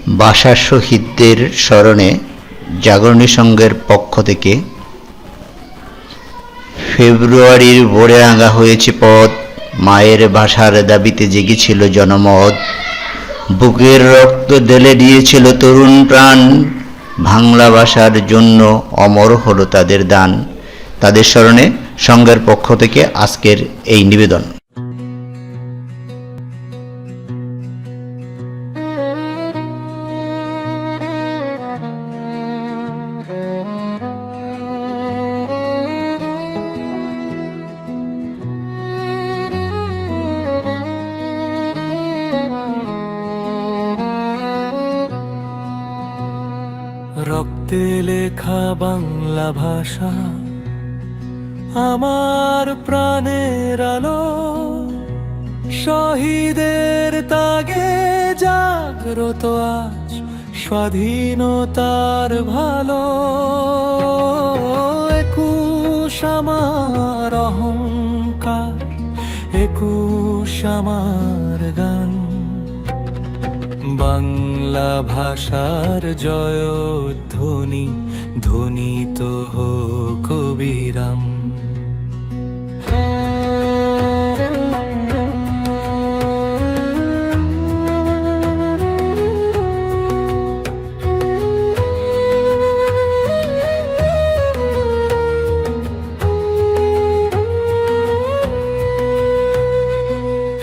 ভাষা শহীদদের স্মরণে জাগরণী সংঘের পক্ষ থেকে ফেব্রুয়ারির ভোরে রাঙা হয়েছে পথ। মায়ের ভাষার দাবিতে জেগেছিল জনমত, বুকের রক্ত ঢেলে দিয়েছিল তরুণ প্রাণ। বাংলা ভাষার জন্য অমর হলো তাদের দান। তাদের স্মরণে সংঘের পক্ষ থেকে আজকের এই নিবেদন। রক্তে লেখা বাংলা ভাষা আমার প্রাণের আলো, শহীদের তাগে জাগ্রত আজ স্বাধীনতার ভালো। একুশ আমার অহংকার, একুশ আমার গান, বাংলা ভাষার জয়ধ্বনি ধ্বনিত হোক অবিরাম।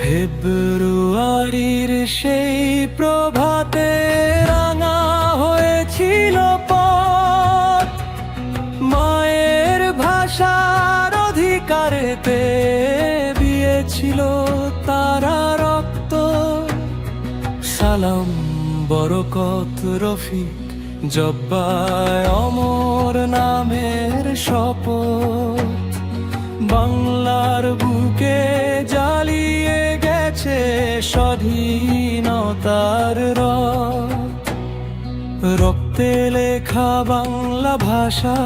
ফেব্রুয়ারির সেই প্রভাতে রাঙা হয়েছিল পথ, মায়ের ভাষার অধিকারেতে দিয়েছিল তারা রক্ত। সালাম বরকত রফিক জব্বায় অমর নামের শপথ, বাংলার বুকে জ্বালিয়ে গেছে স্বাধীনতার রথ। রক্তে লেখা বাংলা ভাষা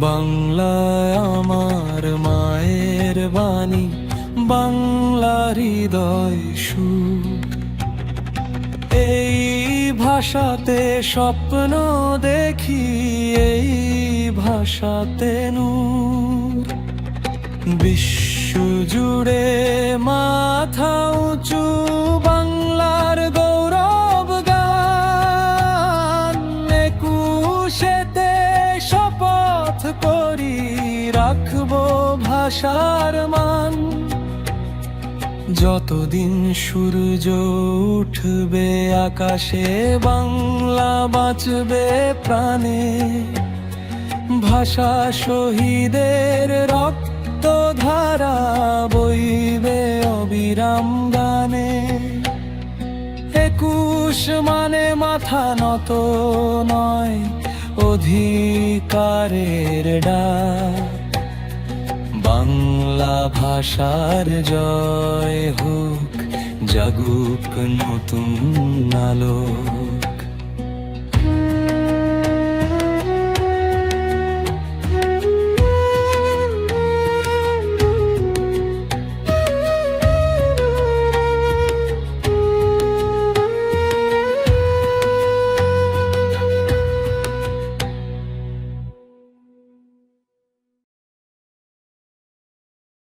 বাংলায় আমার মায়ের বাণী, বাংলা হৃদয় সুর। এই ভাষাতে স্বপ্ন দেখি, এই ভাষাতে নূর। বিশ্ব জুড়ে মাথা উঁচু বাংলার গৌরব গান। একুশেতে শপথ করি রাখবো ভাষার মান। যতদিন সূর্য উঠবে আকাশে বাংলা বাঁচবে প্রাণে। ভাষা শহীদের রক্ত ধারা বইবে অবিরাম গানে। একুশ মানে মাথা নত নয়, অধিকারের ডাক। বাংলা ভাষার জয় হোক, জাগুক নতুন আলো।